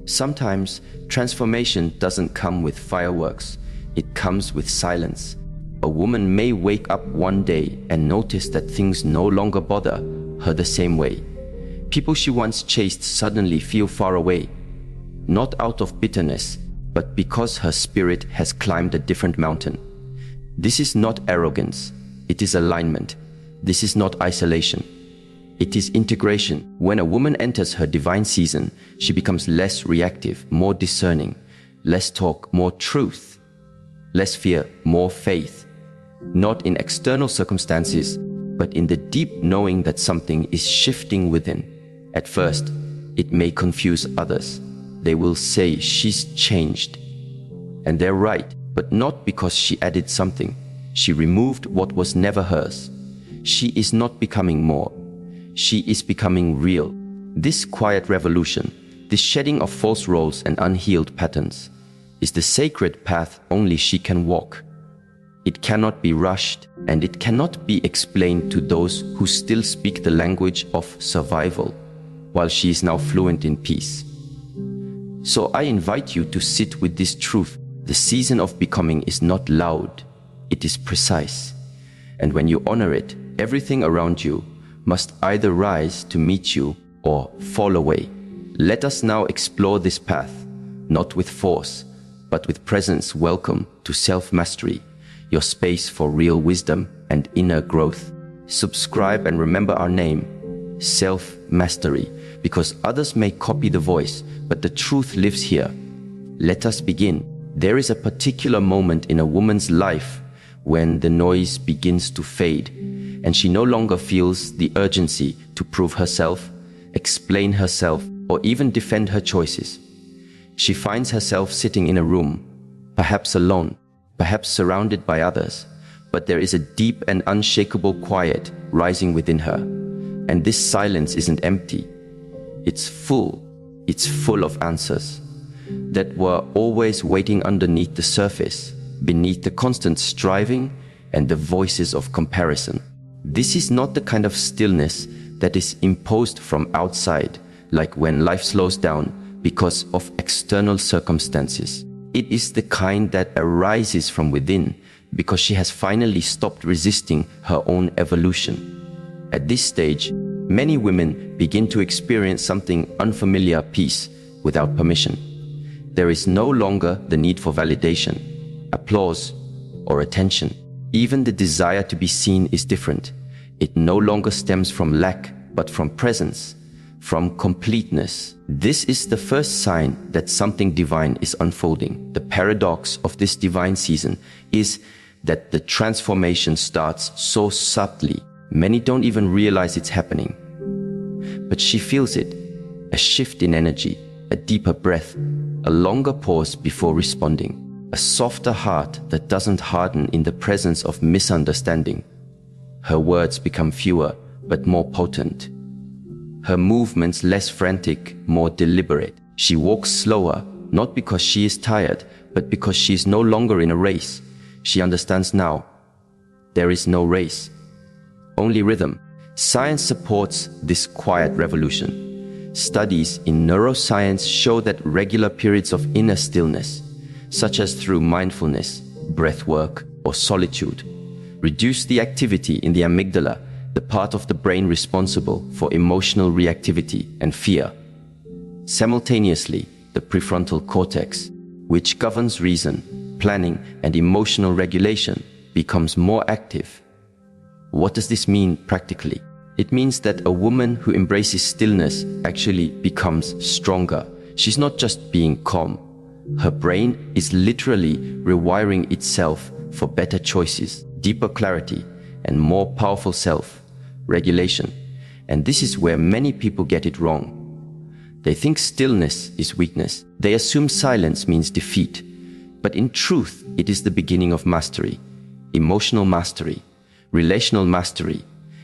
Sometimes transformation doesn't come with fireworks, it comes with silence. A woman may wake up one day and notice that things no longer bother her the same way. People she once chased suddenly feel far away, not out of bitterness, but because her spirit has climbed a different mountain. This is not arrogance, it is alignment. This is not isolation. It is integration. When a woman enters her divine season, she becomes less reactive, more discerning, less talk, more truth, less fear, more faith. Not in external circumstances, but in the deep knowing that something is shifting within. At first, it may confuse others. They will say she's changed. And they're right, but not because she added something. She removed what was never hers. She is not becoming more. She is becoming real. This quiet revolution, this shedding of false roles and unhealed patterns, is the sacred path only she can walk. It cannot be rushed, and it cannot be explained to those who still speak the language of survival, while she is now fluent in peace. So I invite you to sit with this truth. The season of becoming is not loud, it is precise. And when you honor it, everything around you must either rise to meet you or fall away. Let us now explore this path, not with force, but with presence. Welcome to self-mastery, your space for real wisdom and inner growth. Subscribe and remember our name, self-mastery, because others may copy the voice, but the truth lives here. Let us begin. There is a particular moment in a woman's life when the noise begins to fade, and she no longer feels the urgency to prove herself, explain herself, or even defend her choices. She finds herself sitting in a room, perhaps alone, perhaps surrounded by others, but there is a deep and unshakable quiet rising within her. And this silence isn't empty. It's full of answers that were always waiting underneath the surface, beneath the constant striving and the voices of comparison. This is not the kind of stillness that is imposed from outside, like when life slows down because of external circumstances. It is the kind that arises from within because she has finally stopped resisting her own evolution. At this stage, many women begin to experience something unfamiliar: peace without permission. There is no longer the need for validation, applause, or attention. Even the desire to be seen is different. It no longer stems from lack, but from presence, from completeness. This is the first sign that something divine is unfolding. The paradox of this divine season is that the transformation starts so subtly, many don't even realize it's happening. But she feels it, a shift in energy, a deeper breath, a longer pause before responding. A softer heart that doesn't harden in the presence of misunderstanding. Her words become fewer, but more potent. Her movements less frantic, more deliberate. She walks slower, not because she is tired, but because she is no longer in a race. She understands now. There is no race, only rhythm. Science supports this quiet revolution. Studies in neuroscience show that regular periods of inner stillness, such as through mindfulness, breath work, or solitude, reduce the activity in the amygdala, the part of the brain responsible for emotional reactivity and fear. Simultaneously, the prefrontal cortex, which governs reason, planning, and emotional regulation, becomes more active. What does this mean practically? It means that a woman who embraces stillness actually becomes stronger. She's not just being calm. Her brain is literally rewiring itself for better choices, deeper clarity, and more powerful self-regulation. And this is where many people get it wrong. They think stillness is weakness. They assume silence means defeat. But in truth, it is the beginning of mastery, emotional mastery, relational mastery,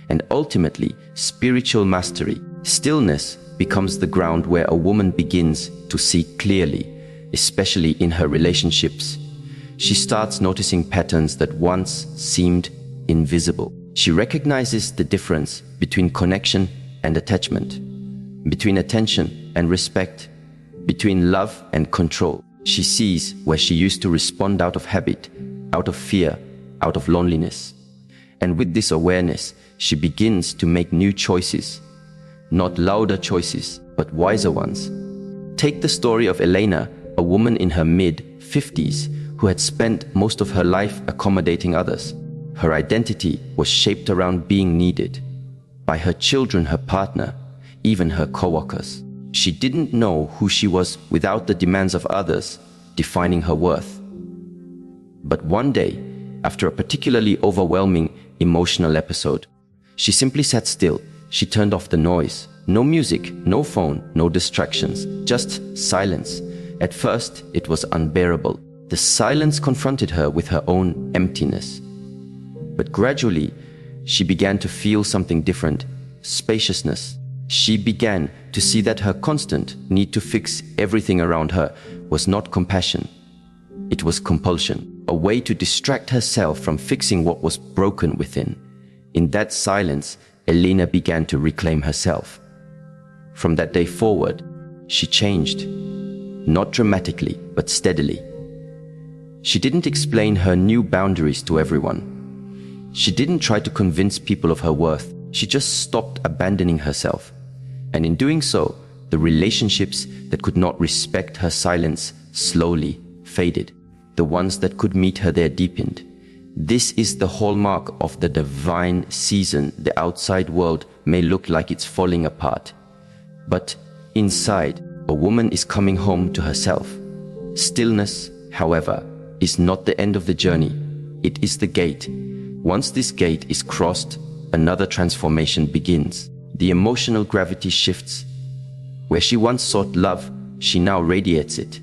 and ultimately spiritual mastery. Stillness becomes the ground where a woman begins to see clearly, especially in her relationships. She starts noticing patterns that once seemed invisible. She recognizes the difference between connection and attachment, between attention and respect, between love and control. She sees where she used to respond out of habit, out of fear, out of loneliness. And with this awareness, she begins to make new choices. Not louder choices, but wiser ones. Take the story of Elena, a woman in her mid-50s who had spent most of her life accommodating others. Her identity was shaped around being needed by her children, her partner, even her co-workers. She didn't know who she was without the demands of others defining her worth. But one day, after a particularly overwhelming emotional episode, she simply sat still. She turned off the noise. No music, no phone, no distractions, just silence. At first, it was unbearable. The silence confronted her with her own emptiness. But gradually, she began to feel something different, spaciousness. She began to see that her constant need to fix everything around her was not compassion. It was compulsion, a way to distract herself from fixing what was broken within. In that silence, Elena began to reclaim herself. From that day forward, she changed, not dramatically, but steadily. She didn't explain her new boundaries to everyone. She didn't try to convince people of her worth. She just stopped abandoning herself. And in doing so, the relationships that could not respect her silence slowly faded. The ones that could meet her there deepened. This is the hallmark of the divine season. The outside world may look like it's falling apart, but inside, a woman is coming home to herself. Stillness, however, is not the end of the journey. It is the gate. Once this gate is crossed, another transformation begins. The emotional gravity shifts. Where she once sought love, she now radiates it.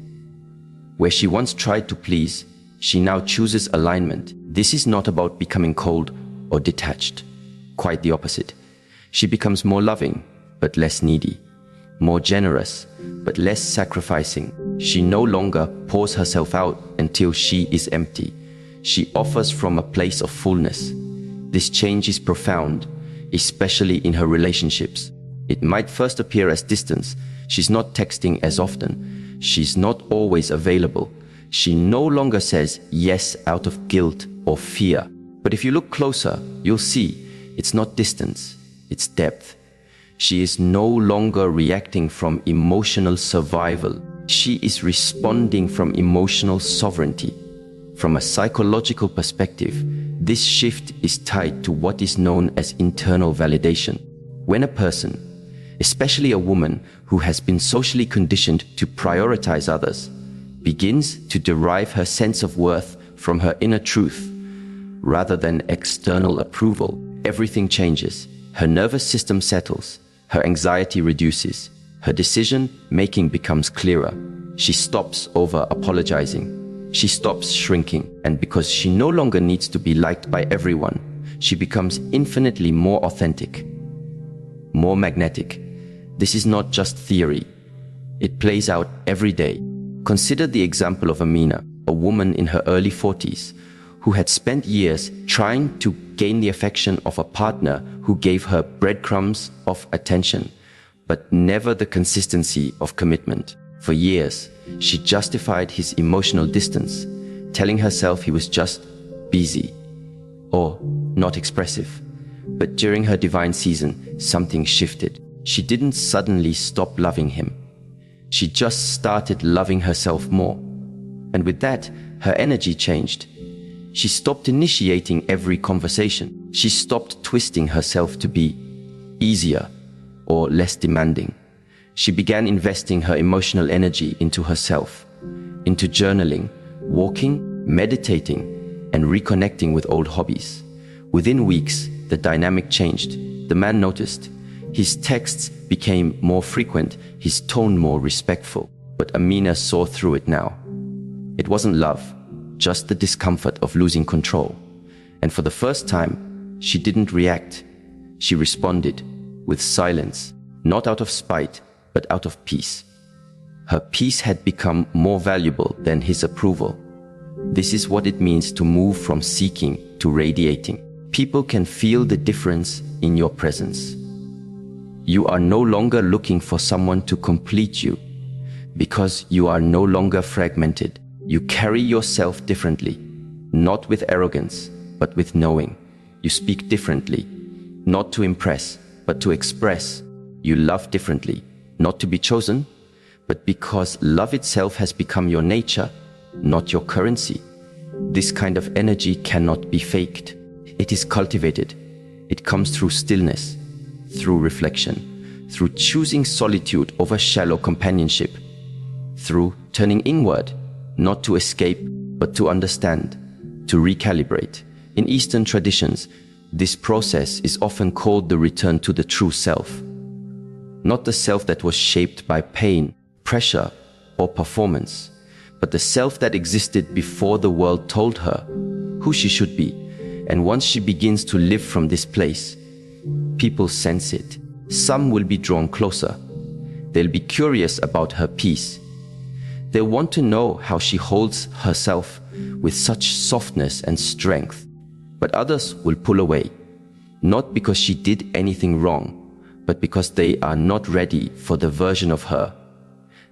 Where she once tried to please, she now chooses alignment. This is not about becoming cold or detached. Quite the opposite. She becomes more loving, but less needy. More generous, but less sacrificing. She no longer pours herself out until she is empty. She offers from a place of fullness. This change is profound, especially in her relationships. It might first appear as distance. She's not texting as often. She's not always available. She no longer says yes out of guilt or fear. But if you look closer, you'll see it's not distance, it's depth. She is no longer reacting from emotional survival. She is responding from emotional sovereignty. From a psychological perspective, this shift is tied to what is known as internal validation. When a person, especially a woman who has been socially conditioned to prioritize others, begins to derive her sense of worth from her inner truth rather than external approval, everything changes. Her nervous system settles, her anxiety reduces, her decision-making becomes clearer. She stops over-apologizing. She stops shrinking, and because she no longer needs to be liked by everyone, she becomes infinitely more authentic, more magnetic. This is not just theory. It plays out every day. Consider the example of Amina, a woman in her early 40s, who had spent years trying to gain the affection of a partner who gave her breadcrumbs of attention, but never the consistency of commitment. For years, she justified his emotional distance, telling herself he was just busy or not expressive. But during her divine season, something shifted. She didn't suddenly stop loving him. She just started loving herself more. And with that, her energy changed. She stopped initiating every conversation. She stopped twisting herself to be easier or less demanding. She began investing her emotional energy into herself, into journaling, walking, meditating, and reconnecting with old hobbies. Within weeks, the dynamic changed. The man noticed. His texts became more frequent, his tone more respectful. But Amina saw through it now. It wasn't love, just the discomfort of losing control. And for the first time, she didn't react. She responded with silence, not out of spite, but out of peace. Her peace had become more valuable than his approval. This is what it means to move from seeking to radiating. People can feel the difference in your presence. You are no longer looking for someone to complete you, because you are no longer fragmented. You carry yourself differently, not with arrogance, but with knowing. You speak differently, not to impress, but to express. You love differently, not to be chosen, but because love itself has become your nature, not your currency. This kind of energy cannot be faked. It is cultivated. It comes through stillness, through reflection, through choosing solitude over shallow companionship, through turning inward, not to escape, but to understand, to recalibrate. In Eastern traditions, this process is often called the return to the true self. Not the self that was shaped by pain, pressure, or performance, but the self that existed before the world told her who she should be. And once she begins to live from this place, people sense it. Some will be drawn closer. They'll be curious about her peace. They'll want to know how she holds herself with such softness and strength. But others will pull away, not because she did anything wrong, but because they are not ready for the version of her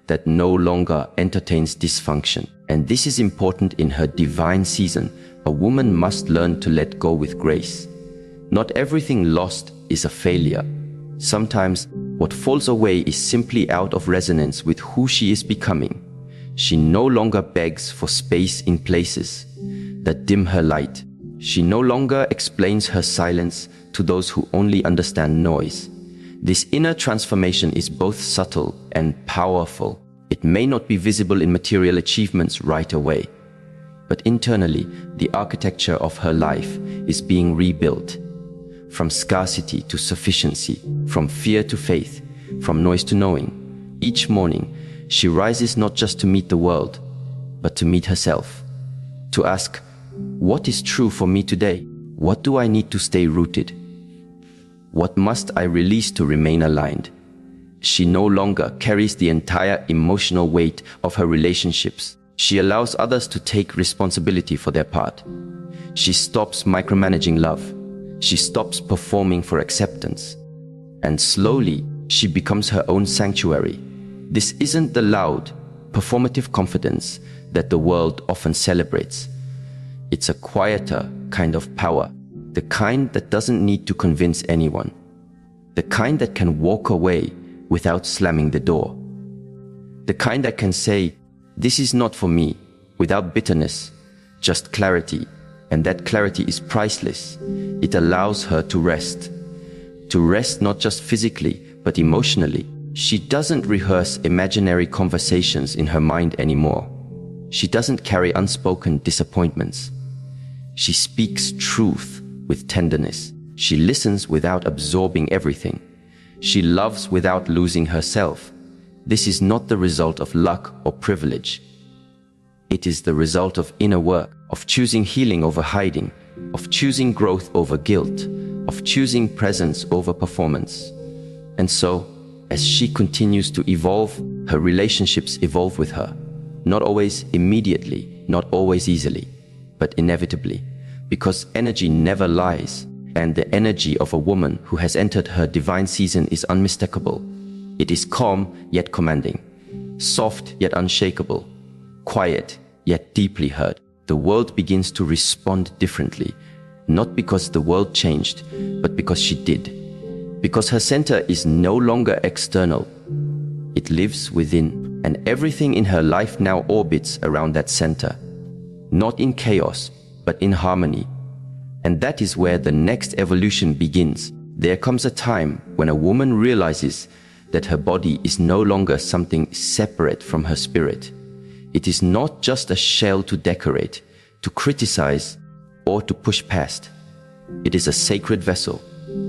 that no longer entertains dysfunction. And this is important in her divine season. A woman must learn to let go with grace. Not everything lost is a failure. Sometimes what falls away is simply out of resonance with who she is becoming. She no longer begs for space in places that dim her light. She no longer explains her silence to those who only understand noise. This inner transformation is both subtle and powerful. It may not be visible in material achievements right away, but internally, the architecture of her life is being rebuilt. From scarcity to sufficiency, from fear to faith, from noise to knowing. Each morning, she rises not just to meet the world, but to meet herself. To ask, what is true for me today? What do I need to stay rooted? What must I release to remain aligned? She no longer carries the entire emotional weight of her relationships. She allows others to take responsibility for their part. She stops micromanaging love. She stops performing for acceptance. And slowly, she becomes her own sanctuary. This isn't the loud, performative confidence that the world often celebrates. It's a quieter kind of power, the kind that doesn't need to convince anyone, the kind that can walk away without slamming the door, the kind that can say, this is not for me, without bitterness, just clarity, and that clarity is priceless. It allows her to rest not just physically, but emotionally. She doesn't rehearse imaginary conversations in her mind anymore. She doesn't carry unspoken disappointments. She speaks truth with tenderness. She listens without absorbing everything. She loves without losing herself. This is not the result of luck or privilege. It is the result of inner work, of choosing healing over hiding, of choosing growth over guilt, of choosing presence over performance. And so, as she continues to evolve, her relationships evolve with her. Not always immediately, not always easily, but inevitably. Because energy never lies, and the energy of a woman who has entered her divine season is unmistakable. It is calm yet commanding, soft yet unshakable, quiet yet deeply heard. The world begins to respond differently, not because the world changed, but because she did. Because her center is no longer external. It lives within, and everything in her life now orbits around that center. Not in chaos, but in harmony. And that is where the next evolution begins. There comes a time when a woman realizes that her body is no longer something separate from her spirit. It is not just a shell to decorate, to criticize, or to push past. It is a sacred vessel,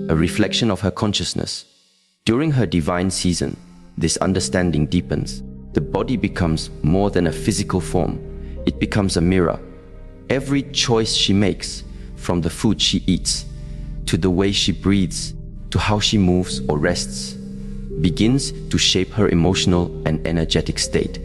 a reflection of her consciousness. During her divine season, this understanding deepens. The body becomes more than a physical form. It becomes a mirror. Every choice she makes, from the food she eats, to the way she breathes, to how she moves or rests, begins to shape her emotional and energetic state.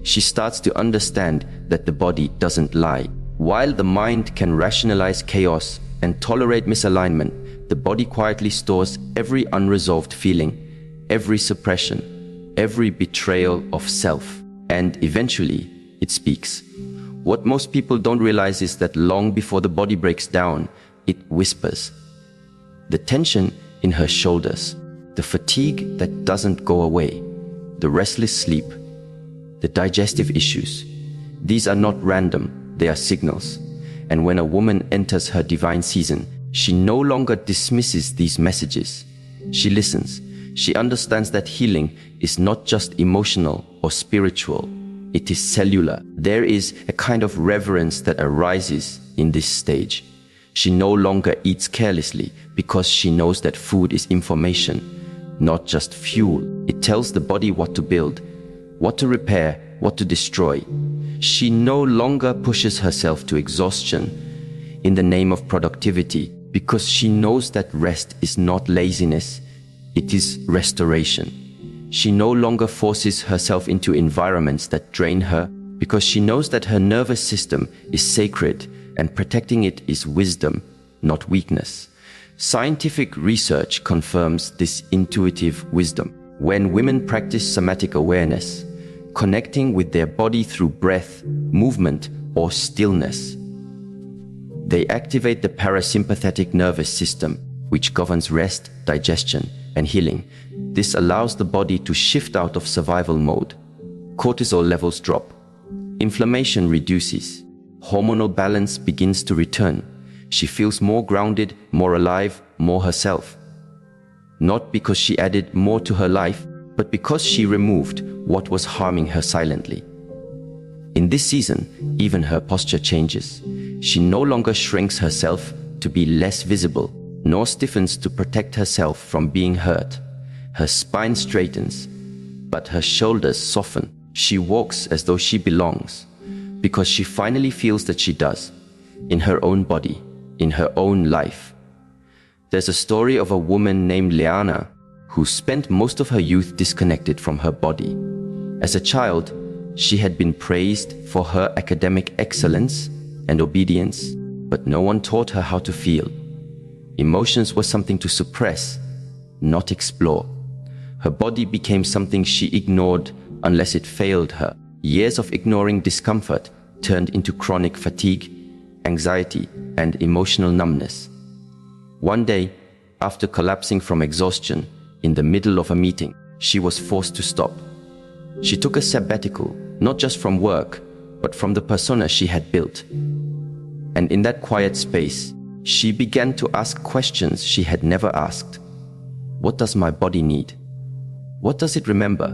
She starts to understand that the body doesn't lie. While the mind can rationalize chaos, and tolerate misalignment, the body quietly stores every unresolved feeling, every suppression, every betrayal of self, and eventually it speaks. What most people don't realize is that long before the body breaks down, it whispers. The tension in her shoulders, the fatigue that doesn't go away, the restless sleep, the digestive issues. These are not random, they are signals. And when a woman enters her divine season, she no longer dismisses these messages. She listens. She understands that healing is not just emotional or spiritual. It is cellular. There is a kind of reverence that arises in this stage. She no longer eats carelessly because she knows that food is information, not just fuel. It tells the body what to build, what to repair, what to destroy. She no longer pushes herself to exhaustion in the name of productivity because she knows that rest is not laziness, it is restoration. She no longer forces herself into environments that drain her because she knows that her nervous system is sacred and protecting it is wisdom, not weakness. Scientific research confirms this intuitive wisdom. When women practice somatic awareness, connecting with their body through breath, movement, or stillness, they activate the parasympathetic nervous system, which governs rest, digestion, and healing. This allows the body to shift out of survival mode. Cortisol levels drop. Inflammation reduces. Hormonal balance begins to return. She feels more grounded, more alive, more herself. Not because she added more to her life, but because she removed what was harming her silently. In this season, even her posture changes. She no longer shrinks herself to be less visible, nor stiffens to protect herself from being hurt. Her spine straightens, but her shoulders soften. She walks as though she belongs, because she finally feels that she does, in her own body, in her own life. There's a story of a woman named Liana who spent most of her youth disconnected from her body. As a child, she had been praised for her academic excellence and obedience, but no one taught her how to feel. Emotions were something to suppress, not explore. Her body became something she ignored unless it failed her. Years of ignoring discomfort turned into chronic fatigue, anxiety, and emotional numbness. One day, after collapsing from exhaustion in the middle of a meeting, she was forced to stop. She took a sabbatical, not just from work, but from the persona she had built. And in that quiet space, she began to ask questions she had never asked. What does my body need? What does it remember?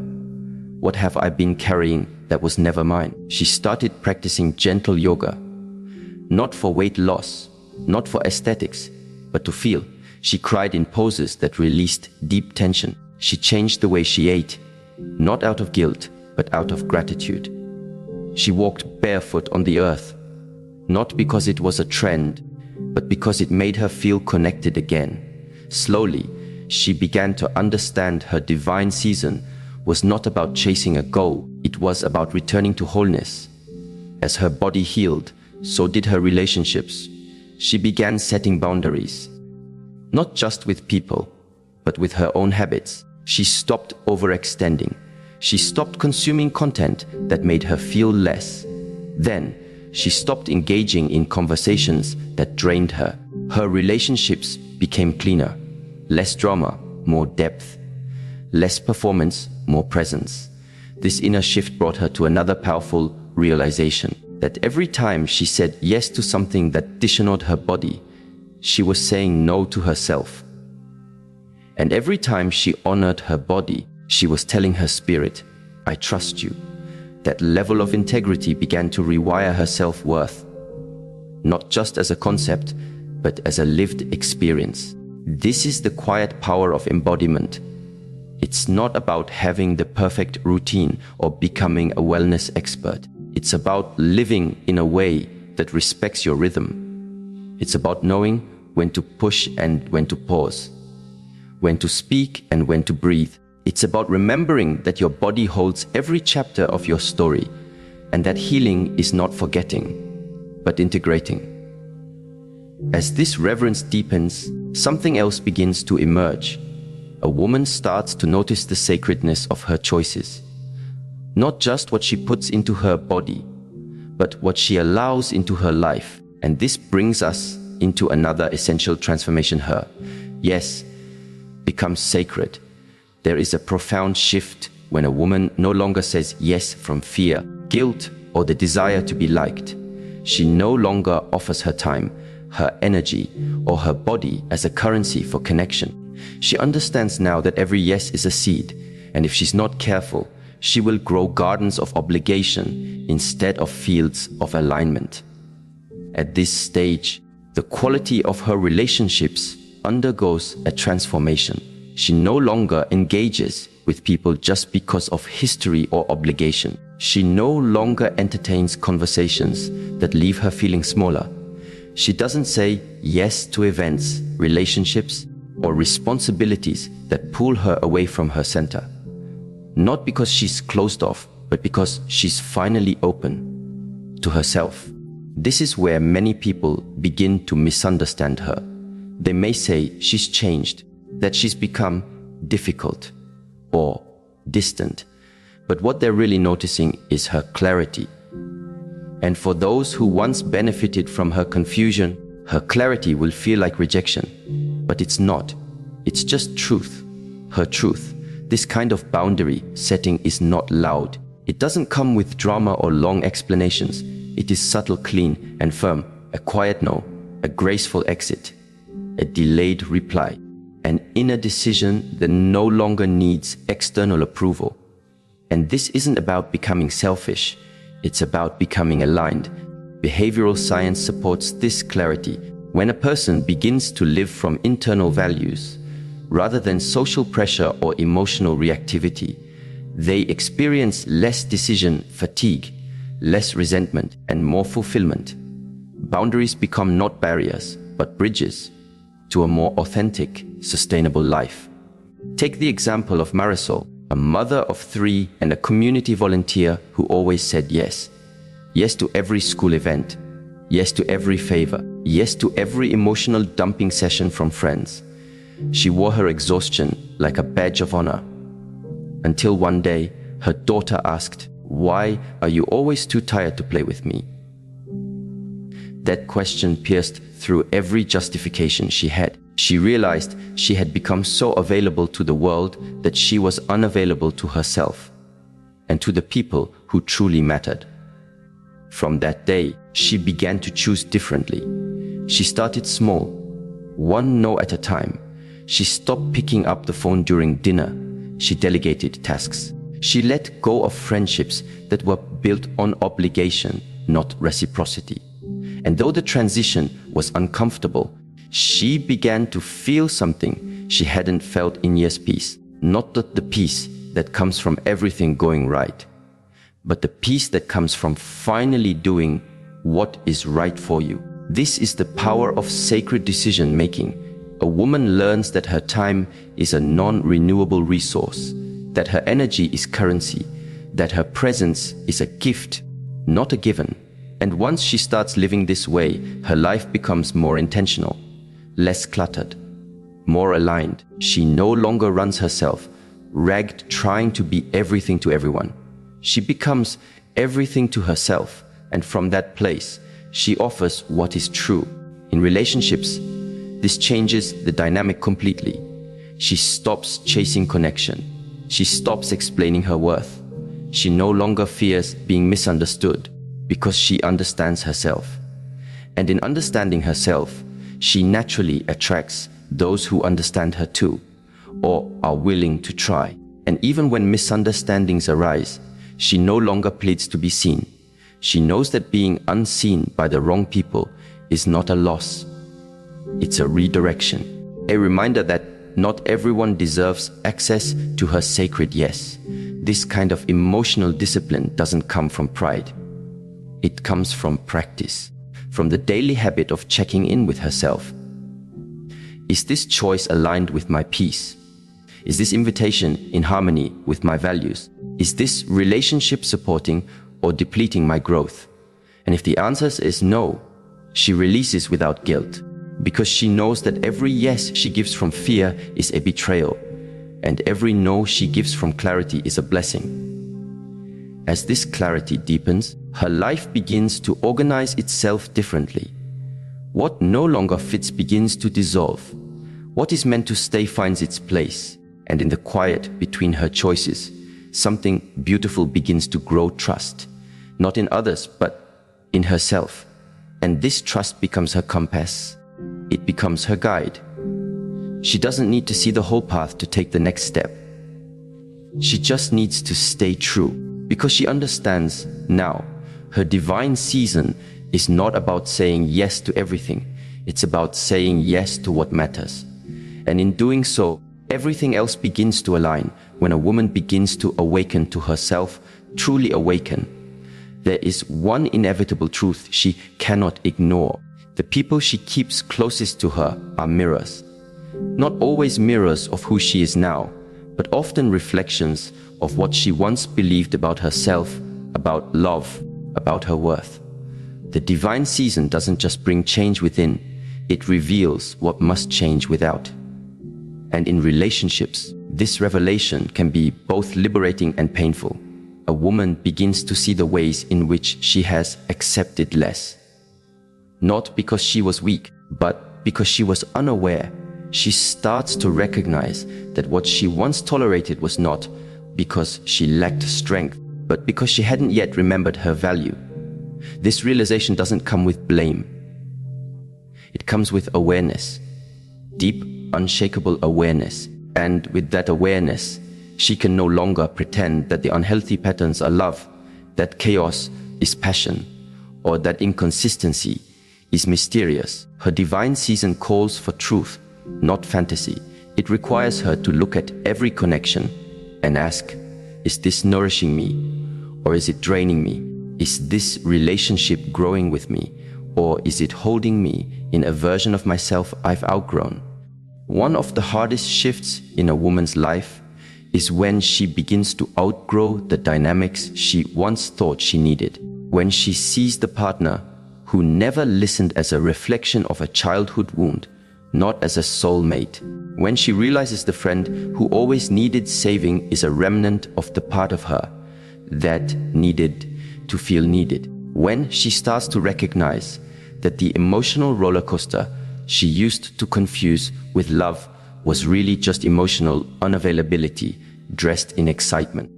What have I been carrying that was never mine? She started practicing gentle yoga, not for weight loss, not for aesthetics, but to feel. She cried in poses that released deep tension. She changed the way she ate, not out of guilt, but out of gratitude. She walked barefoot on the earth, not because it was a trend, but because it made her feel connected again. Slowly, she began to understand her divine season was not about chasing a goal, it was about returning to wholeness. As her body healed, so did her relationships. She began setting boundaries, not just with people, but with her own habits. She stopped overextending. She stopped consuming content that made her feel less. Then, she stopped engaging in conversations that drained her. Her relationships became cleaner. Less drama, more depth. Less performance, more presence. This inner shift brought her to another powerful realization, that every time she said yes to something that dishonored her body, she was saying no to herself. And every time she honored her body, she was telling her spirit, I trust you. That level of integrity began to rewire her self-worth, not just as a concept, but as a lived experience. This is the quiet power of embodiment. It's not about having the perfect routine or becoming a wellness expert. It's about living in a way that respects your rhythm. It's about knowing when to push and when to pause, when to speak and when to breathe. It's about remembering that your body holds every chapter of your story and that healing is not forgetting, but integrating. As this reverence deepens, something else begins to emerge. A woman starts to notice the sacredness of her choices. Not just what she puts into her body, but what she allows into her life. And this brings us into another essential transformation. Her yes becomes sacred. There is a profound shift when a woman no longer says yes from fear, guilt, or the desire to be liked. She no longer offers her time, her energy, or her body as a currency for connection. She understands now that every yes is a seed, and if she's not careful, she will grow gardens of obligation instead of fields of alignment. At this stage, the quality of her relationships undergoes a transformation. She no longer engages with people just because of history or obligation. She no longer entertains conversations that leave her feeling smaller. She doesn't say yes to events, relationships, or responsibilities that pull her away from her center. Not because she's closed off, but because she's finally open to herself. This is where many people begin to misunderstand her. They may say she's changed, that she's become difficult or distant. But what they're really noticing is her clarity. And for those who once benefited from her confusion, her clarity will feel like rejection. But it's not. It's just truth. Her truth. This kind of boundary setting is not loud. It doesn't come with drama or long explanations. It is subtle, clean, and firm. A quiet no, a graceful exit, a delayed reply, an inner decision that no longer needs external approval. And this isn't about becoming selfish. It's about becoming aligned. Behavioral science supports this clarity. When a person begins to live from internal values, rather than social pressure or emotional reactivity, they experience less decision fatigue, less resentment, and more fulfillment. Boundaries become not barriers, but bridges to a more authentic, sustainable life. Take the example of Marisol, a mother of 3 and a community volunteer who always said yes. Yes to every school event. Yes to every favor. Yes to every emotional dumping session from friends. She wore her exhaustion like a badge of honor. Until one day, her daughter asked, "Why are you always too tired to play with me?" That question pierced through every justification she had. She realized she had become so available to the world that she was unavailable to herself and to the people who truly mattered. From that day, she began to choose differently. She started small, one no at a time. She stopped picking up the phone during dinner. She delegated tasks. She let go of friendships that were built on obligation, not reciprocity. And though the transition was uncomfortable, she began to feel something she hadn't felt in years. Peace. Not the peace that comes from everything going right, but the peace that comes from finally doing what is right for you. This is the power of sacred decision making. A woman learns that her time is a non-renewable resource, that her energy is currency, that her presence is a gift, not a given. And once she starts living this way, her life becomes more intentional, less cluttered, more aligned. She no longer runs herself, ragged trying to be everything to everyone. She becomes everything to herself, and from that place, she offers what is true. In relationships, this changes the dynamic completely. She stops chasing connection. She stops explaining her worth. She no longer fears being misunderstood because she understands herself. And in understanding herself, she naturally attracts those who understand her too, or are willing to try. And even when misunderstandings arise, she no longer pleads to be seen. She knows that being unseen by the wrong people is not a loss. It's a redirection, a reminder that not everyone deserves access to her sacred yes. This kind of emotional discipline doesn't come from pride. It comes from practice, from the daily habit of checking in with herself. Is this choice aligned with my peace? Is this invitation in harmony with my values? Is this relationship supporting or depleting my growth? And if the answer is no, She releases without guilt, because she knows that every yes she gives from fear is a betrayal, and every no she gives from clarity is a blessing. As this clarity deepens, her life begins to organize itself differently. What no longer fits begins to dissolve. What is meant to stay finds its place, and in the quiet between her choices, something beautiful begins to grow trust, not in others, but in herself. And this trust becomes her compass. It becomes her guide. She doesn't need to see the whole path to take the next step. She just needs to stay true, because she understands now her divine season is not about saying yes to everything. It's about saying yes to what matters. And in doing so, everything else begins to align. When a woman begins to awaken to herself, truly awaken, there is one inevitable truth she cannot ignore. The people she keeps closest to her are mirrors. Not always mirrors of who she is now, but often reflections of what she once believed about herself, about love, about her worth. The divine season doesn't just bring change within, it reveals what must change without. And in relationships, this revelation can be both liberating and painful. A woman begins to see the ways in which she has accepted less. Not because she was weak, but because she was unaware. She starts to recognize that what she once tolerated was not because she lacked strength, but because she hadn't yet remembered her value. This realization doesn't come with blame. It comes with awareness, deep, unshakable awareness. And with that awareness, she can no longer pretend that the unhealthy patterns are love, that chaos is passion, or that inconsistency is mysterious. Her divine season calls for truth, not fantasy. It requires her to look at every connection and ask, is this nourishing me, or is it draining me? Is this relationship growing with me, or is it holding me in a version of myself I've outgrown? One of the hardest shifts in a woman's life is when she begins to outgrow the dynamics she once thought she needed. When she sees the partner who never listened as a reflection of a childhood wound, not as a soulmate. When she realizes the friend who always needed saving is a remnant of the part of her that needed to feel needed. When she starts to recognize that the emotional roller coaster she used to confuse with love was really just emotional unavailability dressed in excitement.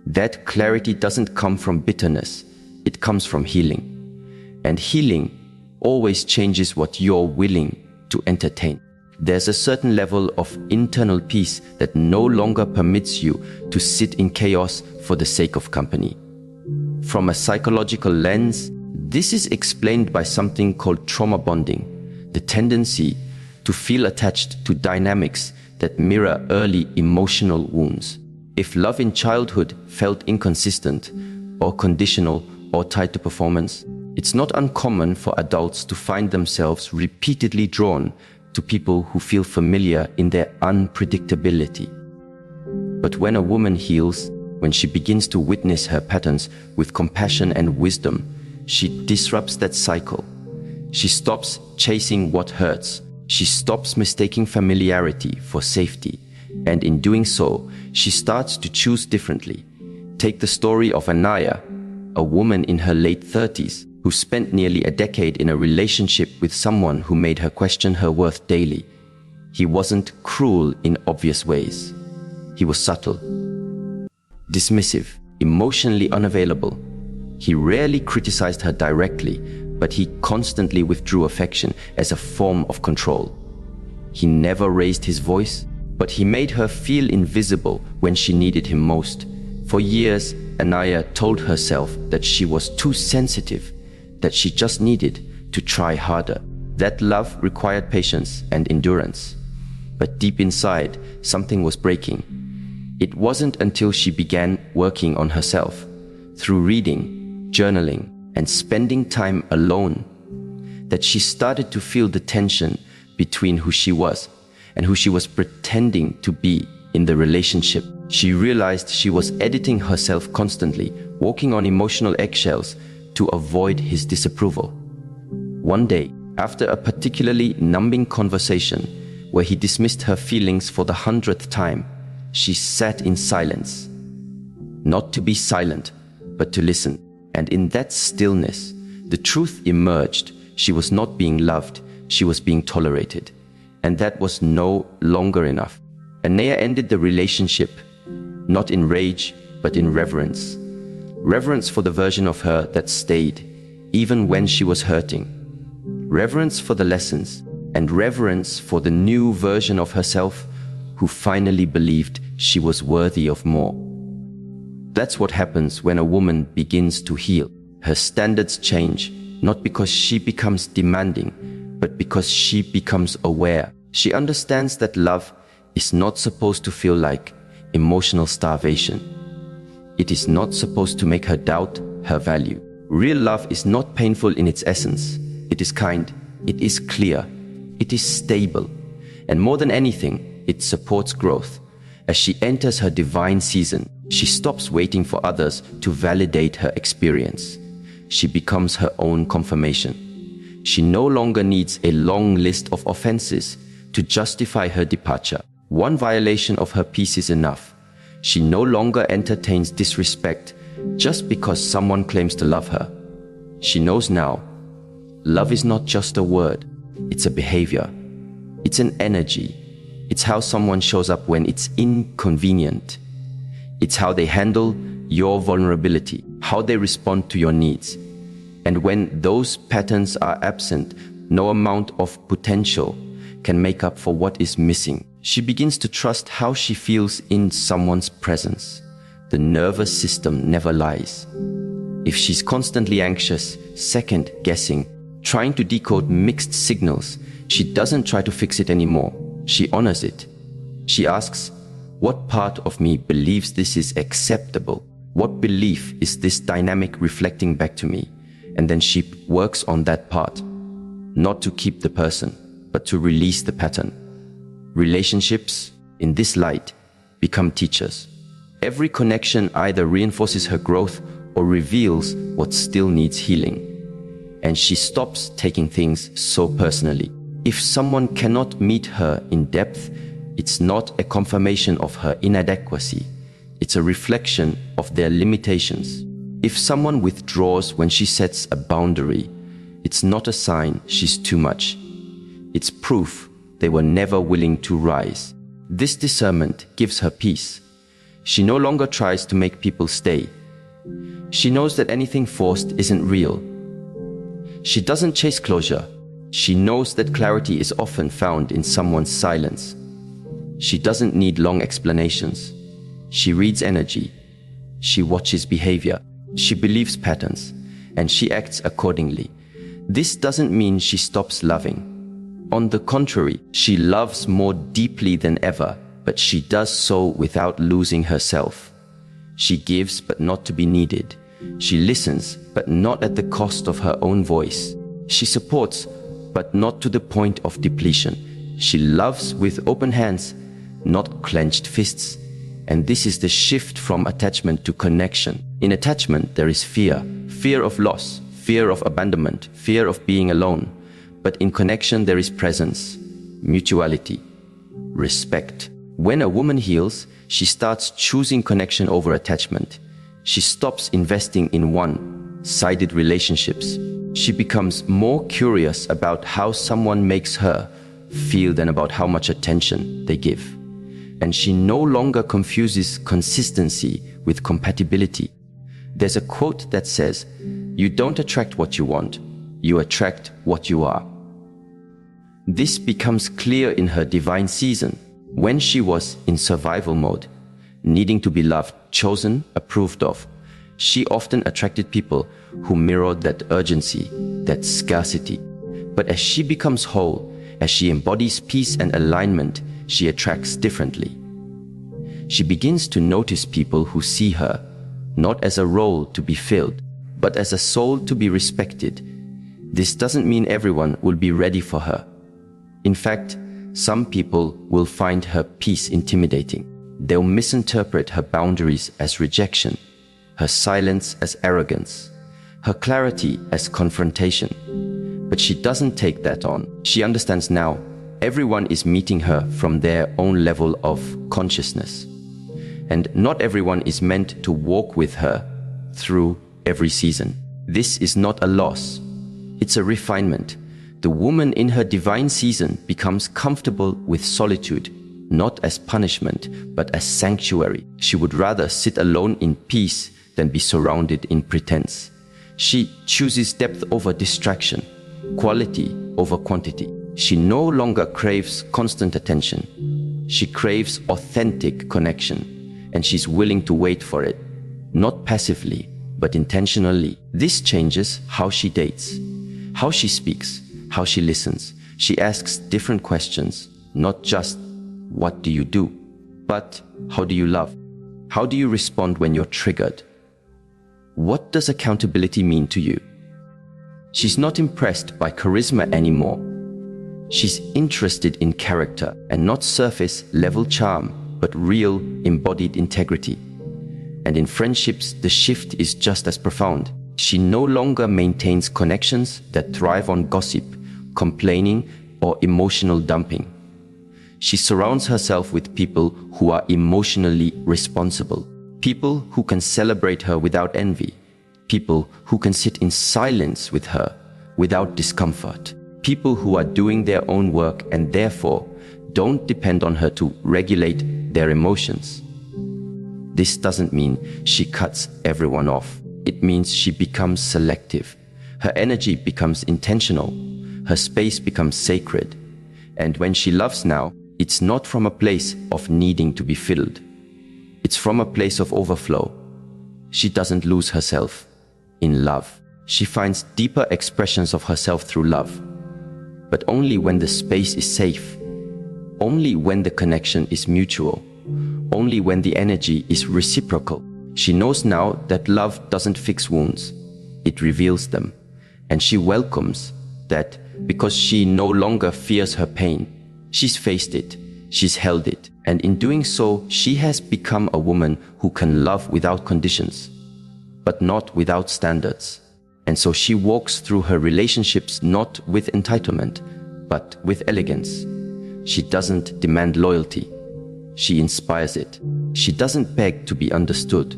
That clarity doesn't come from bitterness, it comes from healing. And healing always changes what you're willing to entertain. There's a certain level of internal peace that no longer permits you to sit in chaos for the sake of company. From a psychological lens, this is explained by something called trauma bonding, the tendency to feel attached to dynamics that mirror early emotional wounds. If love in childhood felt inconsistent or conditional or tied to performance, it's not uncommon for adults to find themselves repeatedly drawn to people who feel familiar in their unpredictability. But when a woman heals, when she begins to witness her patterns with compassion and wisdom, she disrupts that cycle. She stops chasing what hurts. She stops mistaking familiarity for safety. And in doing so, she starts to choose differently. Take the story of Anaya, a woman in her late 30s who spent nearly a decade in a relationship with someone who made her question her worth daily. He wasn't cruel in obvious ways. He was subtle, dismissive, emotionally unavailable. He rarely criticized her directly, but he constantly withdrew affection as a form of control. He never raised his voice, but he made her feel invisible when she needed him most. For years, Anaya told herself that she was too sensitive, that she just needed to try harder. That love required patience and endurance. But deep inside, something was breaking. It wasn't until she began working on herself, through reading, journaling, and spending time alone, that she started to feel the tension between who she was and who she was pretending to be in the relationship. She realized she was editing herself constantly, walking on emotional eggshells to avoid his disapproval. One day, after a particularly numbing conversation where he dismissed her feelings for the 100th time, she sat in silence. Not to be silent, but to listen. And in that stillness, the truth emerged. She was not being loved, she was being tolerated. And that was no longer enough. Anea ended the relationship, not in rage, but in reverence. Reverence for the version of her that stayed, even when she was hurting. Reverence for the lessons, and reverence for the new version of herself who finally believed she was worthy of more. That's what happens when a woman begins to heal. Her standards change, not because she becomes demanding, but because she becomes aware. She understands that love is not supposed to feel like emotional starvation. It is not supposed to make her doubt her value. Real love is not painful in its essence. It is kind, it is clear, it is stable, and more than anything, it supports growth. As she enters her divine season, she stops waiting for others to validate her experience. She becomes her own confirmation. She no longer needs a long list of offenses to justify her departure. One violation of her peace is enough. She no longer entertains disrespect just because someone claims to love her. She knows now, love is not just a word, it's a behavior. It's an energy. It's how someone shows up when it's inconvenient. It's how they handle your vulnerability, how they respond to your needs. And when those patterns are absent, no amount of potential can make up for what is missing. She begins to trust how she feels in someone's presence. The nervous system never lies. If she's constantly anxious, second-guessing, trying to decode mixed signals, she doesn't try to fix it anymore. She honors it. She asks, what part of me believes this is acceptable? What belief is this dynamic reflecting back to me? And then she works on that part, not to keep the person, but to release the pattern. Relationships, in this light, become teachers. Every connection either reinforces her growth or reveals what still needs healing. And she stops taking things so personally. If someone cannot meet her in depth, it's not a confirmation of her inadequacy. It's a reflection of their limitations. If someone withdraws when she sets a boundary, it's not a sign she's too much. It's proof they were never willing to rise. This discernment gives her peace. She no longer tries to make people stay. She knows that anything forced isn't real. She doesn't chase closure. She knows that clarity is often found in someone's silence. She doesn't need long explanations. She reads energy. She watches behavior. She believes patterns, and she acts accordingly. This doesn't mean she stops loving. On the contrary, she loves more deeply than ever, but she does so without losing herself. She gives, but not to be needed. She listens, but not at the cost of her own voice. She supports, but not to the point of depletion. She loves with open hands, not clenched fists. And this is the shift from attachment to connection. In attachment, there is fear. Fear of loss, fear of abandonment, fear of being alone. But in connection, there is presence, mutuality, respect. When a woman heals, she starts choosing connection over attachment. She stops investing in one-sided relationships. She becomes more curious about how someone makes her feel than about how much attention they give. And she no longer confuses consistency with compatibility. There's a quote that says, "You don't attract what you want, you attract what you are." This becomes clear in her divine season, when she was in survival mode, needing to be loved, chosen, approved of. She often attracted people who mirrored that urgency, that scarcity. But as she becomes whole, as she embodies peace and alignment, she attracts differently. She begins to notice people who see her, not as a role to be filled, but as a soul to be respected. This doesn't mean everyone will be ready for her. In fact, some people will find her peace intimidating. They'll misinterpret her boundaries as rejection, her silence as arrogance, her clarity as confrontation. But she doesn't take that on. She understands now everyone is meeting her from their own level of consciousness. And not everyone is meant to walk with her through every season. This is not a loss. It's a refinement. The woman in her divine season becomes comfortable with solitude, not as punishment, but as sanctuary. She would rather sit alone in peace than be surrounded in pretense. She chooses depth over distraction, quality over quantity. She no longer craves constant attention. She craves authentic connection, and she's willing to wait for it, not passively, but intentionally. This changes how she dates, how she speaks, how she listens. She asks different questions, not just, what do you do? But, how do you love? How do you respond when you're triggered? What does accountability mean to you? She's not impressed by charisma anymore. She's interested in character, and not surface-level charm, but real, embodied integrity. And in friendships, the shift is just as profound. She no longer maintains connections that thrive on gossip, complaining, or emotional dumping. She surrounds herself with people who are emotionally responsible, people who can celebrate her without envy, people who can sit in silence with her without discomfort, people who are doing their own work and therefore don't depend on her to regulate their emotions. This doesn't mean she cuts everyone off. It means she becomes selective. Her energy becomes intentional. Her space becomes sacred. And when she loves now, it's not from a place of needing to be filled. It's from a place of overflow. She doesn't lose herself in love. She finds deeper expressions of herself through love, but only when the space is safe, only when the connection is mutual, only when the energy is reciprocal. She knows now that love doesn't fix wounds, it reveals them. And she welcomes that because she no longer fears her pain. She's faced it, she's held it, and in doing so, she has become a woman who can love without conditions, but not without standards. And so she walks through her relationships not with entitlement, but with elegance. She doesn't demand loyalty, she inspires it. She doesn't beg to be understood.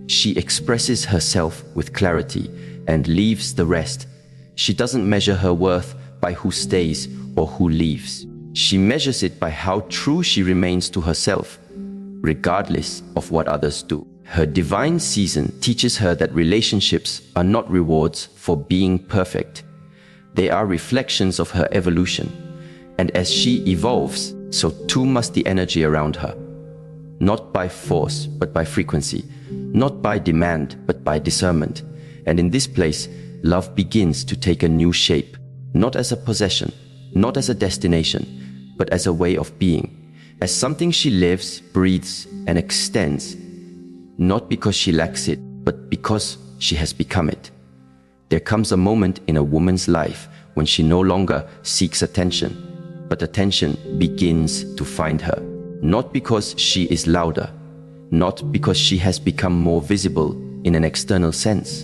She expresses herself with clarity and leaves the rest. She doesn't measure her worth by who stays or who leaves. She measures it by how true she remains to herself, regardless of what others do. Her divine season teaches her that relationships are not rewards for being perfect. They are reflections of her evolution. And as she evolves, so too must the energy around her. Not by force, but by frequency. Not by demand, but by discernment. And in this place, love begins to take a new shape, not as a possession, not as a destination, but as a way of being, as something she lives, breathes, and extends, not because she lacks it, but because she has become it. There comes a moment in a woman's life when she no longer seeks attention, but attention begins to find her, not because she is louder, not because she has become more visible in an external sense,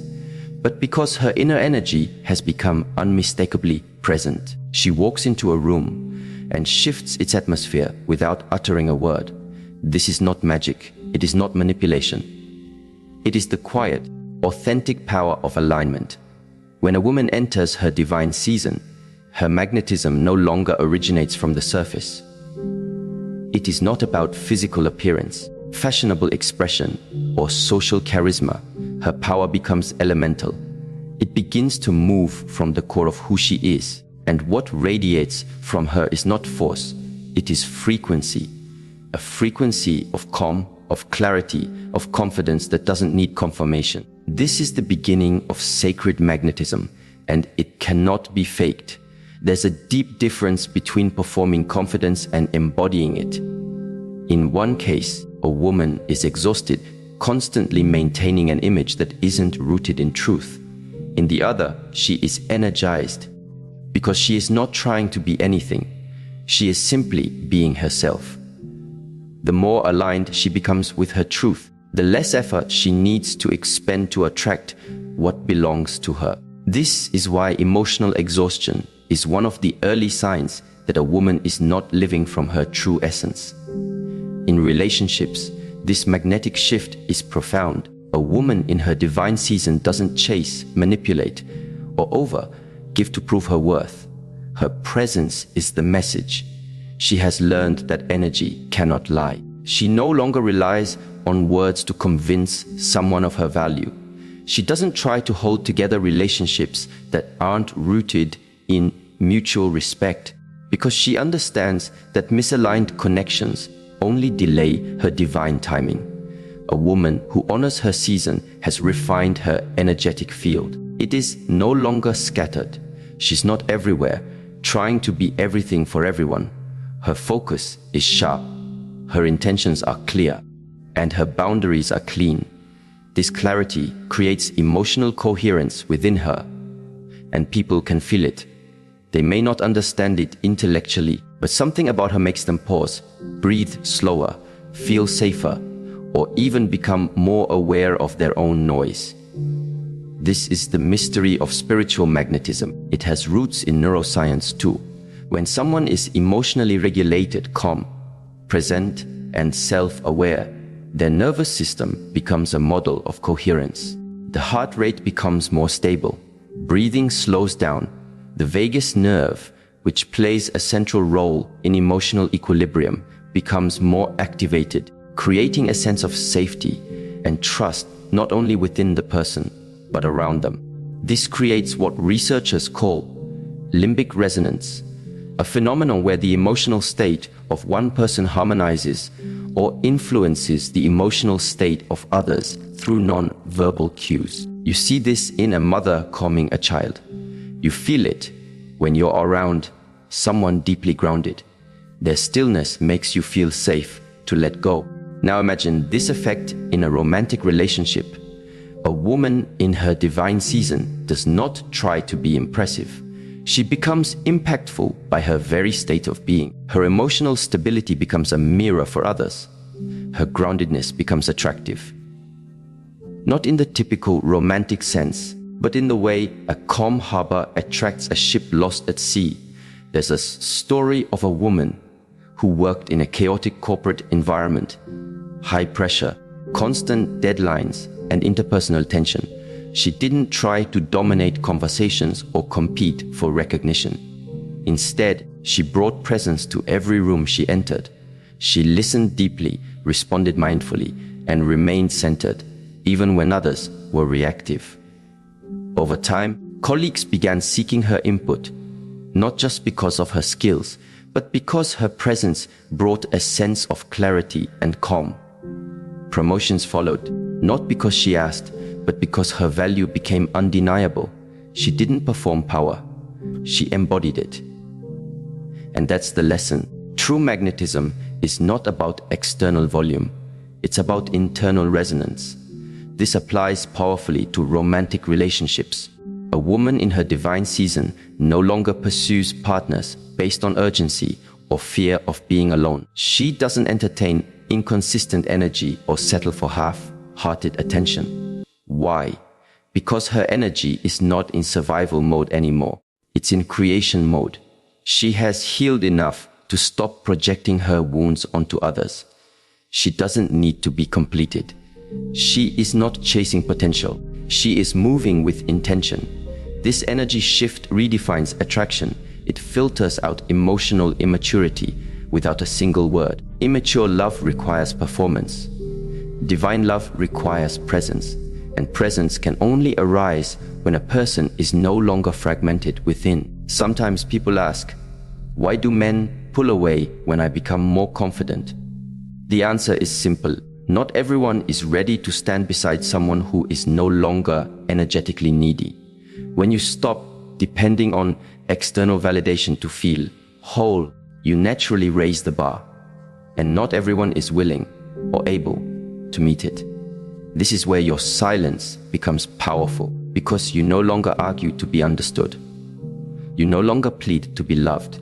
but because her inner energy has become unmistakably present. She walks into a room and shifts its atmosphere without uttering a word. This is not magic. It is not manipulation. It is the quiet, authentic power of alignment. When a woman enters her divine season, her magnetism no longer originates from the surface. It is not about physical appearance, fashionable expression, or social charisma. Her power becomes elemental. It begins to move from the core of who she is. And what radiates from her is not force, it is frequency. A frequency of calm, of clarity, of confidence that doesn't need confirmation. This is the beginning of sacred magnetism, and it cannot be faked. There's a deep difference between performing confidence and embodying it. In one case, a woman is exhausted, constantly maintaining an image that isn't rooted in truth. In the other, she is energized, because she is not trying to be anything. She is simply being herself. The more aligned she becomes with her truth, the less effort she needs to expend to attract what belongs to her. This is why emotional exhaustion is one of the early signs that a woman is not living from her true essence. In relationships, this magnetic shift is profound. A woman in her divine season doesn't chase, manipulate, or give to prove her worth. Her presence is the message. She has learned that energy cannot lie. She no longer relies on words to convince someone of her value. She doesn't try to hold together relationships that aren't rooted in mutual respect, because she understands that misaligned connections only delay her divine timing. A woman who honors her season has refined her energetic field. It is no longer scattered. She's not everywhere, trying to be everything for everyone. Her focus is sharp, her intentions are clear, and her boundaries are clean. This clarity creates emotional coherence within her, and people can feel it. They may not understand it intellectually, but something about her makes them pause, breathe slower, feel safer, or even become more aware of their own noise. This is the mystery of spiritual magnetism. It has roots in neuroscience too. When someone is emotionally regulated, calm, present, and self-aware, their nervous system becomes a model of coherence. The heart rate becomes more stable. Breathing slows down. The vagus nerve, which plays a central role in emotional equilibrium, becomes more activated, creating a sense of safety and trust not only within the person, but around them. This creates what researchers call limbic resonance, a phenomenon where the emotional state of one person harmonizes or influences the emotional state of others through non-verbal cues. You see this in a mother calming a child. You feel it when you're around someone deeply grounded. Their stillness makes you feel safe to let go. Now imagine this effect in a romantic relationship. A woman in her divine season does not try to be impressive. She becomes impactful by her very state of being. Her emotional stability becomes a mirror for others. Her groundedness becomes attractive. Not in the typical romantic sense, but in the way a calm harbor attracts a ship lost at sea. There's a story of a woman who worked in a chaotic corporate environment, high pressure, constant deadlines, and interpersonal tension. She didn't try to dominate conversations or compete for recognition. Instead, she brought presence to every room she entered. She listened deeply, responded mindfully, and remained centered, even when others were reactive. Over time, colleagues began seeking her input, not just because of her skills, but because her presence brought a sense of clarity and calm. Promotions followed, not because she asked, but because her value became undeniable. She didn't perform power, she embodied it. And that's the lesson. True magnetism is not about external volume, it's about internal resonance. This applies powerfully to romantic relationships. A woman in her divine season no longer pursues partners based on urgency or fear of being alone. She doesn't entertain inconsistent energy or settle for half-hearted attention. Why? Because her energy is not in survival mode anymore. It's in creation mode. She has healed enough to stop projecting her wounds onto others. She doesn't need to be completed. She is not chasing potential. She is moving with intention. This energy shift redefines attraction. It filters out emotional immaturity without a single word. Immature love requires performance. Divine love requires presence. And presence can only arise when a person is no longer fragmented within. Sometimes people ask, why do men pull away when I become more confident? The answer is simple. Not everyone is ready to stand beside someone who is no longer energetically needy. When you stop depending on external validation to feel whole, you naturally raise the bar. And not everyone is willing or able to meet it. This is where your silence becomes powerful, because you no longer argue to be understood. You no longer plead to be loved.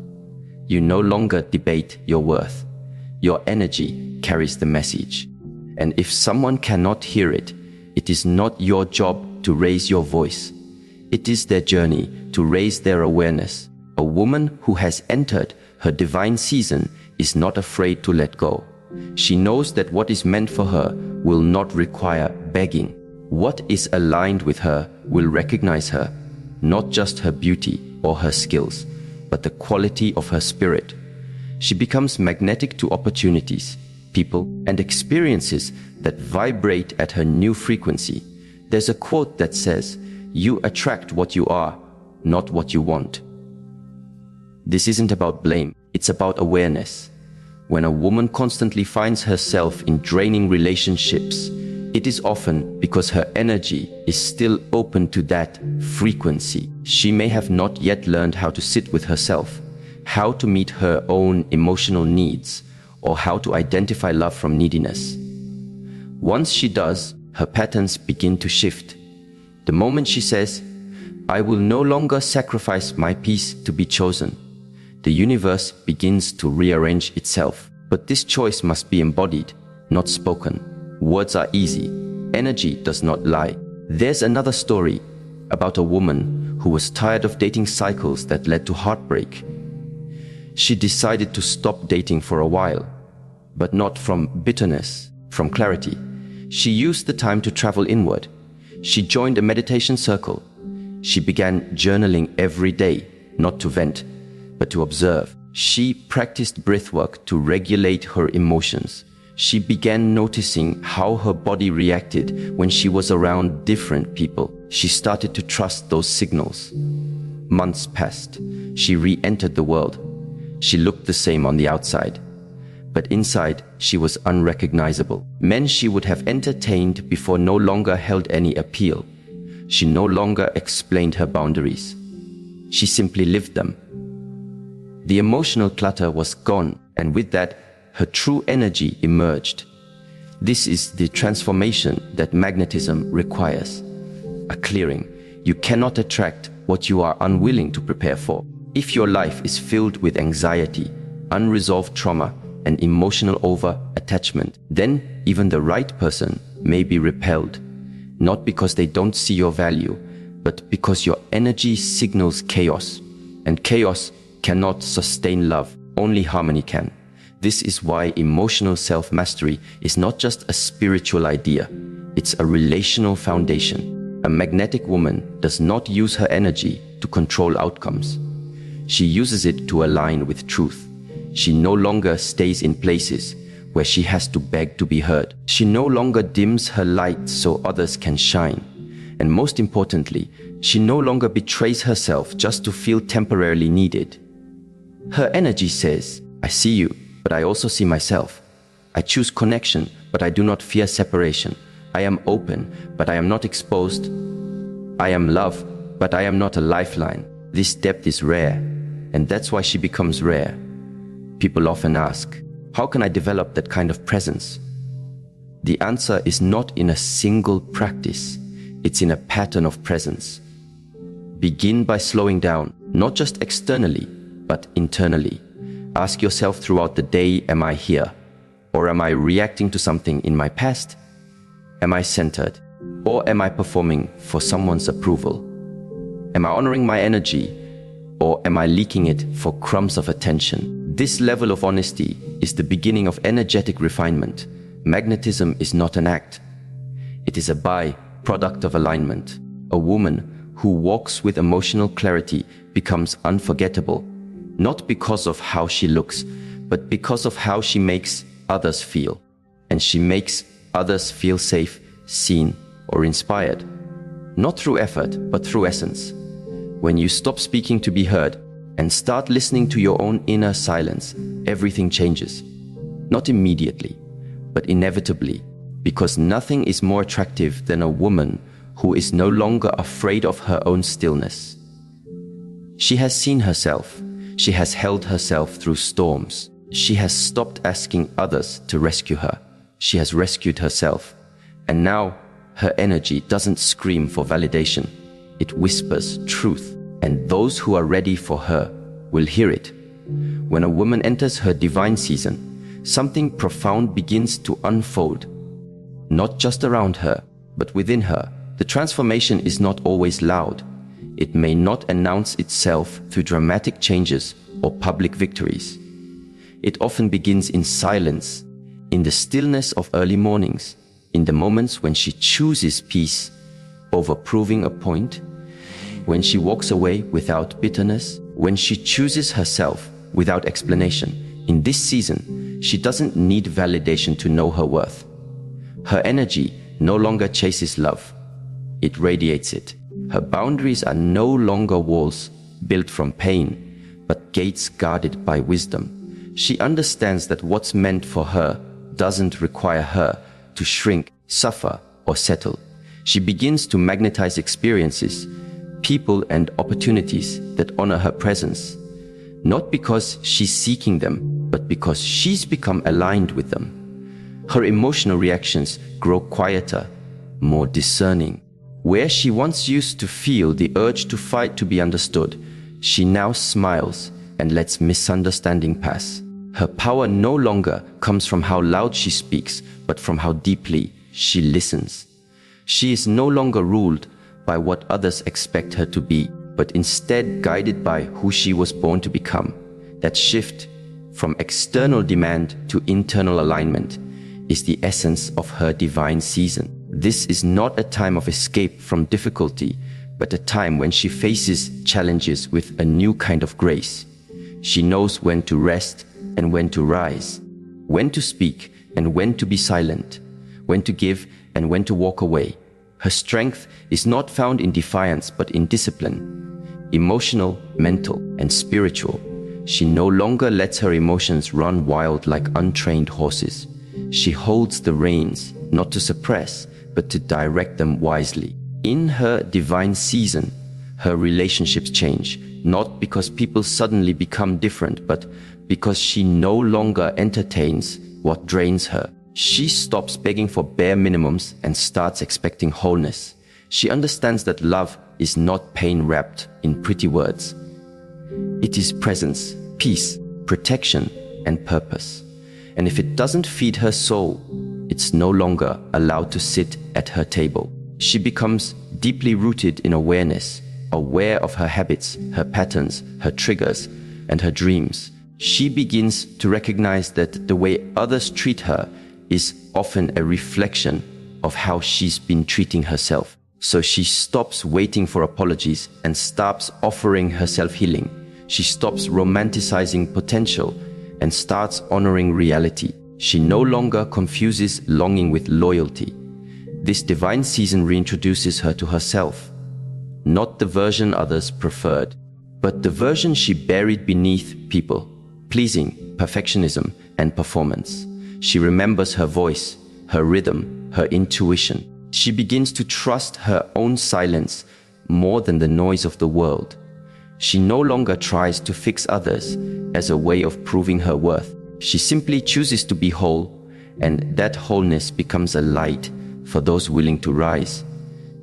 You no longer debate your worth. Your energy carries the message. And if someone cannot hear it, it is not your job to raise your voice. It is their journey to raise their awareness. A woman who has entered her divine season is not afraid to let go. She knows that what is meant for her will not require begging. What is aligned with her will recognize her, not just her beauty or her skills, but the quality of her spirit. She becomes magnetic to opportunities, people, and experiences that vibrate at her new frequency. There's a quote that says, "You attract what you are, not what you want." This isn't about blame, it's about awareness. When a woman constantly finds herself in draining relationships, it is often because her energy is still open to that frequency. She may have not yet learned how to sit with herself, how to meet her own emotional needs, or how to identify love from neediness. Once she does, her patterns begin to shift. The moment she says, "I will no longer sacrifice my peace to be chosen," the universe begins to rearrange itself. But this choice must be embodied, not spoken. Words are easy. Energy does not lie. There's another story about a woman who was tired of dating cycles that led to heartbreak. She decided to stop dating for a while, but not from bitterness, from clarity. She used the time to travel inward. She joined a meditation circle. She began journaling every day, not to vent, but to observe. She practiced breathwork to regulate her emotions. She began noticing how her body reacted when she was around different people. She started to trust those signals. Months passed. She re-entered the world. She looked the same on the outside, but inside she was unrecognizable. Men she would have entertained before no longer held any appeal. She no longer explained her boundaries. She simply lived them. The emotional clutter was gone, and with that, her true energy emerged. This is the transformation that magnetism requires. A clearing. You cannot attract what you are unwilling to prepare for. If your life is filled with anxiety, unresolved trauma, and emotional over-attachment, then even the right person may be repelled, not because they don't see your value, but because your energy signals chaos, and chaos cannot sustain love, only harmony can. This is why emotional self-mastery is not just a spiritual idea, it's a relational foundation. A magnetic woman does not use her energy to control outcomes. She uses it to align with truth. She no longer stays in places where she has to beg to be heard. She no longer dims her light so others can shine. And most importantly, she no longer betrays herself just to feel temporarily needed. Her energy says, "I see you, but I also see myself. I choose connection, but I do not fear separation. I am open, but I am not exposed. I am love, but I am not a lifeline." This depth is rare, and that's why she becomes rare. People often ask, how can I develop that kind of presence? The answer is not in a single practice, it's in a pattern of presence. Begin by slowing down, not just externally, but internally. Ask yourself throughout the day, am I here? Or am I reacting to something in my past? Am I centered? Or am I performing for someone's approval? Am I honoring my energy? Or am I leaking it for crumbs of attention? This level of honesty is the beginning of energetic refinement. Magnetism is not an act. It is a byproduct of alignment. A woman who walks with emotional clarity becomes unforgettable, not because of how she looks, but because of how she makes others feel. And she makes others feel safe, seen, or inspired. Not through effort, but through essence. When you stop speaking to be heard and start listening to your own inner silence, everything changes. Not immediately, but inevitably, because nothing is more attractive than a woman who is no longer afraid of her own stillness. She has seen herself. She has held herself through storms. She has stopped asking others to rescue her. She has rescued herself. And now her energy doesn't scream for validation. It whispers truth. And those who are ready for her will hear it. When a woman enters her divine season, something profound begins to unfold. Not just around her, but within her. The transformation is not always loud. It may not announce itself through dramatic changes or public victories. It often begins in silence, in the stillness of early mornings, in the moments when she chooses peace over proving a point, when she walks away without bitterness, when she chooses herself without explanation. In this season, she doesn't need validation to know her worth. Her energy no longer chases love. It radiates it. Her boundaries are no longer walls built from pain, but gates guarded by wisdom. She understands that what's meant for her doesn't require her to shrink, suffer, or settle. She begins to magnetize experiences, people, and opportunities that honor her presence, not because she's seeking them, but because she's become aligned with them. Her emotional reactions grow quieter, more discerning. Where she once used to feel the urge to fight to be understood, she now smiles and lets misunderstanding pass. Her power no longer comes from how loud she speaks, but from how deeply she listens. She is no longer ruled by what others expect her to be, but instead guided by who she was born to become. That shift from external demand to internal alignment is the essence of her divine season. This is not a time of escape from difficulty, but a time when she faces challenges with a new kind of grace. She knows when to rest and when to rise, when to speak and when to be silent, when to give and when to walk away. Her strength is not found in defiance, but in discipline, emotional, mental, and spiritual. She no longer lets her emotions run wild like untrained horses. She holds the reins, not to suppress, but to direct them wisely. In her divine season, her relationships change, not because people suddenly become different, but because she no longer entertains what drains her. She stops begging for bare minimums and starts expecting wholeness. She understands that love is not pain wrapped in pretty words. It is presence, peace, protection, and purpose. And if it doesn't feed her soul, it's no longer allowed to sit at her table. She becomes deeply rooted in awareness, aware of her habits, her patterns, her triggers, and her dreams. She begins to recognize that the way others treat her is often a reflection of how she's been treating herself. So she stops waiting for apologies and starts offering herself healing. She stops romanticizing potential and starts honoring reality. She no longer confuses longing with loyalty. This divine season reintroduces her to herself, not the version others preferred, but the version she buried beneath people, pleasing, perfectionism, and performance. She remembers her voice, her rhythm, her intuition. She begins to trust her own silence more than the noise of the world. She no longer tries to fix others as a way of proving her worth. She simply chooses to be whole, and that wholeness becomes a light for those willing to rise,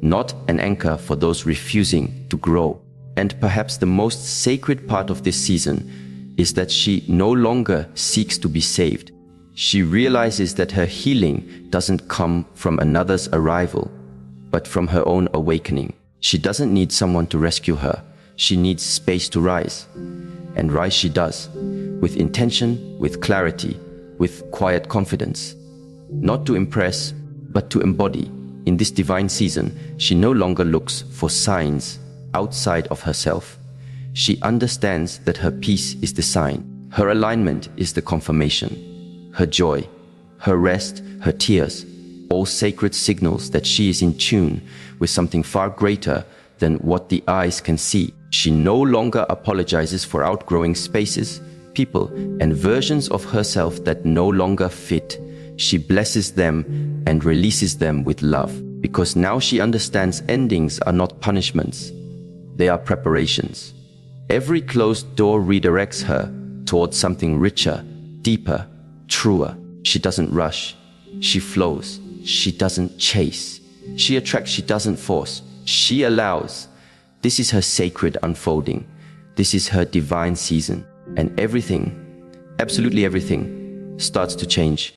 not an anchor for those refusing to grow. And perhaps the most sacred part of this season is that she no longer seeks to be saved. She realizes that her healing doesn't come from another's arrival, but from her own awakening. She doesn't need someone to rescue her. She needs space to rise. And rise she does, with intention, with clarity, with quiet confidence. Not to impress, but to embody. In this divine season, she no longer looks for signs outside of herself. She understands that her peace is the sign. Her alignment is the confirmation. Her joy, her rest, her tears, all sacred signals that she is in tune with something far greater than what the eyes can see. She no longer apologizes for outgrowing spaces, people, and versions of herself that no longer fit. She blesses them and releases them with love, because now she understands endings are not punishments. They are preparations. Every closed door redirects her towards something richer, deeper, truer. She doesn't rush. She flows. She doesn't chase. She attracts. She doesn't force. She allows. This is her sacred unfolding. This is her divine season. And everything, absolutely everything, starts to change.